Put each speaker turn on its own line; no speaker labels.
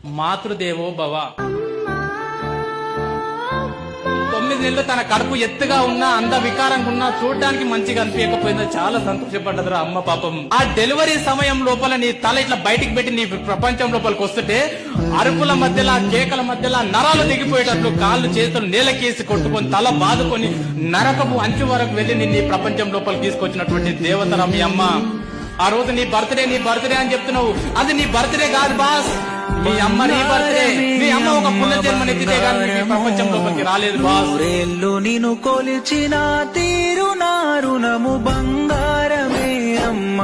మాతృదేవో భవ. 9 నెలలు తన కడుపు ఎత్తుగా ఉన్నా, అంద వికారంగా ఉన్నా, చూడడానికి మంచిగా అనిపించకపోయిందో చాలా సంతోషపడ్డదిరా అమ్మ పాపం. ఆ డెలివరీ సమయం లోపల నీ తల ఇట్లా బయటికి పెట్టి నీ ప్రపంచం లోపలికి వస్తుంటే అరుపుల మధ్యలో, కేకల మధ్యలో నరాలు దిగిపోయేటట్లు కాళ్ళు చేతులు నేలకేసి కొట్టుకొని తల బాదుకొని నరకపు అంచు వరకు వెళ్లి నీ ప్రపంచం లోపలికి తీసుకొచ్చినటువంటి దేవతరా మీ అమ్మ. ఆ రోజు నీ బర్త్డే అని చెప్తున్నావు, అది నీ బర్త్డే కాదు బాస్, మీ అమ్మ నీ బర్త్డే. మీ అమ్మ ఒక పునర్జన్మనెత్తితే గాని మీ ప్రపంచం లోపలికి రాలేదు బాస్.
ఊరేళ్ళు నిన్ను కొలిచిన తీరు నా రుణము బంగారమే అమ్మ